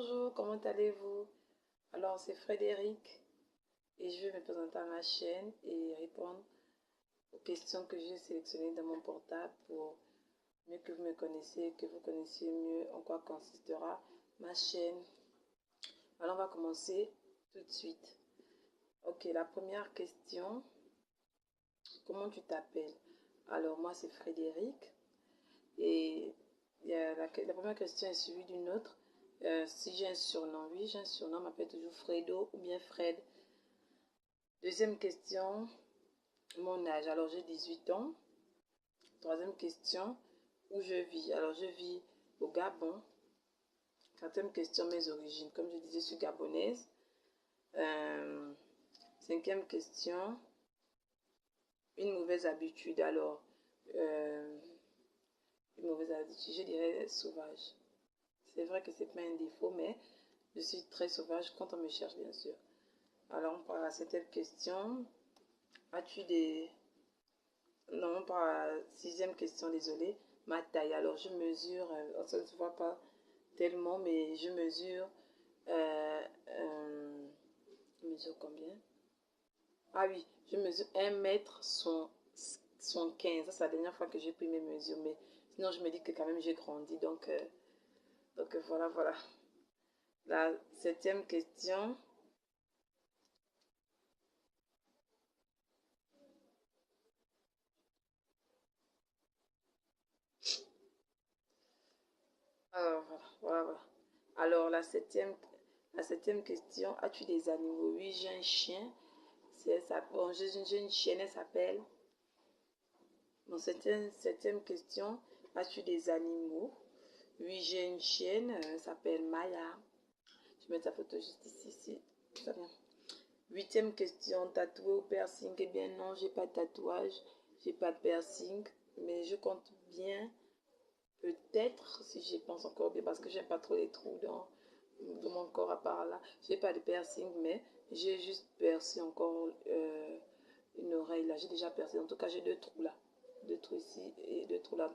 Bonjour, comment allez-vous? Alors, c'est Frédéric et je vais me présenter à ma chaîne et répondre aux questions que j'ai sélectionnées dans mon portable pour mieux que vous me connaissiez, que vous connaissiez mieux en quoi consistera ma chaîne. Alors, on va commencer tout de suite. Ok, la première question, comment tu t'appelles? Alors, moi, c'est Frédéric et la première question est suivie d'une autre. Si j'ai un surnom, oui, j'ai un surnom, on m'appelle toujours Fredo ou bien Fred. Deuxième question, mon âge. Alors, j'ai 18 ans. Troisième question, où je vis. Alors, je vis au Gabon. Quatrième question, mes origines. Comme je disais, je suis gabonaise. Cinquième question, une mauvaise habitude. Alors, une mauvaise habitude, je dirais sauvage. C'est vrai que c'est pas un défaut, mais je suis très sauvage quand on me cherche, bien sûr. Alors, on part à cette question. As-tu des... Non, on part à la sixième question, désolé. Ma taille. Alors, je mesure... ça ne se voit pas tellement, mais je mesure... je mesure combien? Ah oui, je mesure 1 m 75. Ça, c'est la dernière fois que j'ai pris mes mesures. Mais sinon, je me dis que quand même, j'ai grandi. Donc voilà, voilà. La septième question... Alors, voilà, voilà. Alors, la septième question, as-tu des animaux? Oui, j'ai un chien. Bon, j'ai une chienne, elle s'appelle. Bon, septième question, as-tu des animaux? Oui, j'ai une chienne, elle s'appelle Maya. Je mets ta photo juste ici. Ça vient. Huitième question, tatoué ou piercing? Eh bien non, j'ai pas de tatouage, j'ai pas de piercing, mais je compte bien. Peut-être, si j'y pense encore bien, parce que j'aime pas trop les trous dans mon corps à part là. J'ai pas de piercing, mais j'ai juste percé encore une oreille là. J'ai déjà percé. En tout cas, j'ai deux trous là. Deux trous ici et deux trous là.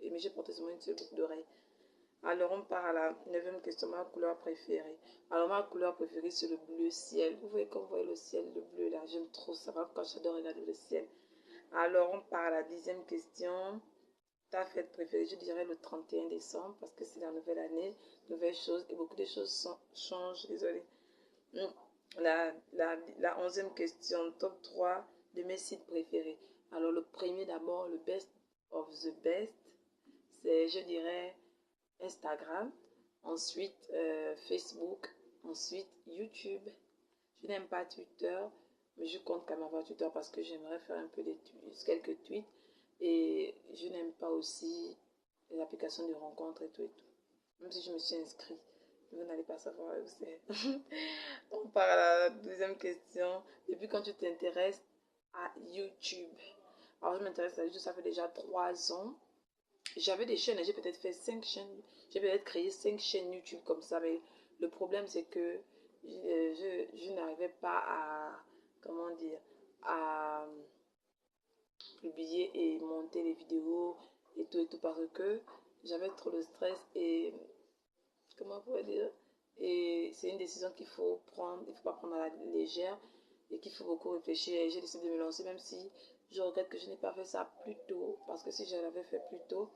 Mais j'ai porté seulement une seule boucle d'oreille. Alors, on part à la neuvième question. Ma couleur préférée. Alors, ma couleur préférée, c'est le bleu ciel. Vous voyez, quand vous voyez le ciel, le bleu là, j'aime trop ça. Quand j'adore regarder le ciel. Alors, on part à la dixième question. Ta fête préférée, je dirais le 31 décembre parce que c'est la nouvelle année, nouvelles choses et beaucoup de choses changent. Désolé. La 11e question, top 3 de mes sites préférés. Alors le premier d'abord, le best of the best, c'est je dirais Instagram, ensuite Facebook, ensuite YouTube. Je n'aime pas Twitter, mais je compte quand même avoir Twitter parce que j'aimerais faire un peu quelques tweets. Et je n'aime pas aussi les applications de rencontres et tout et tout. Même si je me suis inscrite, vous n'allez pas savoir où c'est. On part à la deuxième question. Depuis quand tu t'intéresses à YouTube? Alors je m'intéresse à YouTube, ça fait déjà 3 ans. J'avais des chaînes, j'ai peut-être fait 5 chaînes. J'ai peut-être créé 5 chaînes YouTube comme ça. Mais le problème c'est que je n'arrivais pas à, comment dire, à publier et monter les vidéos et tout parce que j'avais trop de stress et comment on pourrait dire, et c'est une décision qu'il faut prendre, il ne faut pas prendre à la légère et qu'il faut beaucoup réfléchir et j'ai décidé de me lancer même si je regrette que je n'ai pas fait ça plus tôt parce que si je l'avais fait plus tôt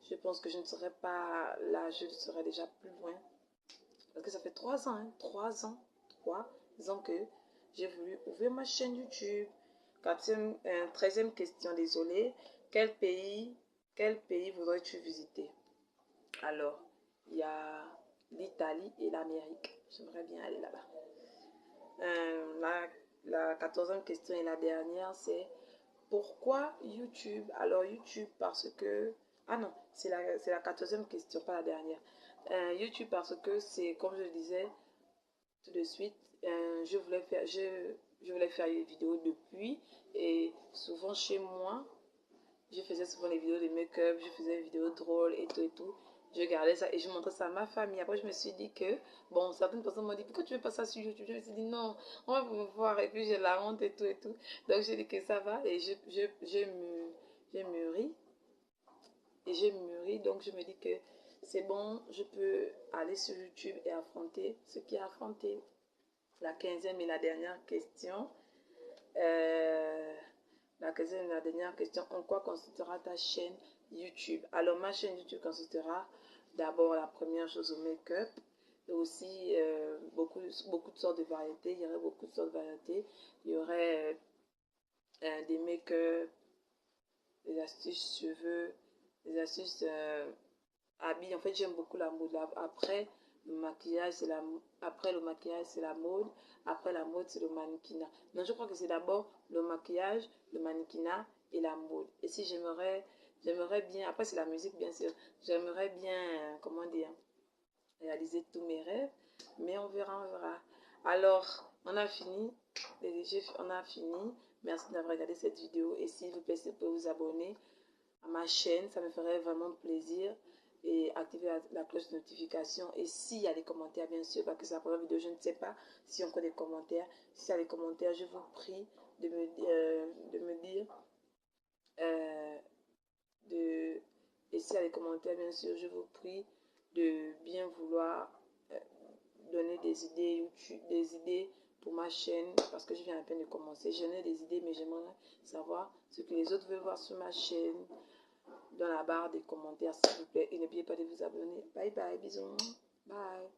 je pense que je ne serais pas là, je serais déjà plus loin parce que ça fait 3 ans, 3 ans que j'ai voulu ouvrir ma chaîne YouTube. 13e question, désolé. Quel pays voudrais-tu visiter? Alors, il y a l'Italie et l'Amérique. J'aimerais bien aller là-bas. La 14e question et la dernière, c'est pourquoi YouTube? Alors, YouTube parce que... Ah non, c'est la 14e question, pas la dernière. YouTube parce que c'est, comme je le disais tout de suite, je voulais faire des vidéos depuis et souvent chez moi, je faisais souvent les vidéos de make-up, je faisais des vidéos drôles et tout et tout. Je regardais ça et je montrais ça à ma famille. Après, je me suis dit que, bon, certaines personnes m'ont dit, pourquoi tu ne fais pas ça sur YouTube? Je me suis dit, non, on va me voir et puis j'ai la honte et tout et tout. Donc, j'ai dit que ça va et j'ai mûri. Et j'ai mûri, donc je me dis que c'est bon, je peux aller sur YouTube et affronter ce qui a affronté. La 15e et la dernière question. La 15e et la dernière question. En quoi consistera ta chaîne YouTube? Alors, ma chaîne YouTube consistera d'abord, la première chose, au make-up. Et aussi beaucoup de sortes de variétés. Il y aurait beaucoup de sortes de variétés. Il y aurait des make-up, des astuces cheveux, des astuces habits. En fait, j'aime beaucoup la mode. Après le maquillage, c'est la mode. Après la mode, c'est le mannequinat. Donc, je crois que c'est d'abord le maquillage, le mannequinat et la mode. Et si j'aimerais bien, après c'est la musique bien sûr, j'aimerais bien, comment dire, réaliser tous mes rêves, mais on verra, on verra. Alors, on a fini, on a fini. Merci d'avoir regardé cette vidéo et s'il vous plaît, si vous pouvez vous abonner à ma chaîne, ça me ferait vraiment plaisir et activer la cloche de notification. Et s'il y a des commentaires, bien sûr, parce que c'est la première vidéo, je ne sais pas si on a des commentaires. S'il y a des commentaires, je vous prie de me dire et s'il y a des commentaires, bien sûr, je vous prie de bien vouloir donner des idées YouTube, des idées pour ma chaîne, parce que je viens à peine de commencer. J'en ai des idées, mais j'aimerais savoir ce que les autres veulent voir sur ma chaîne dans la barre des commentaires, s'il vous plaît. Et n'oubliez pas de vous abonner. Bye bye, bisous. Bye.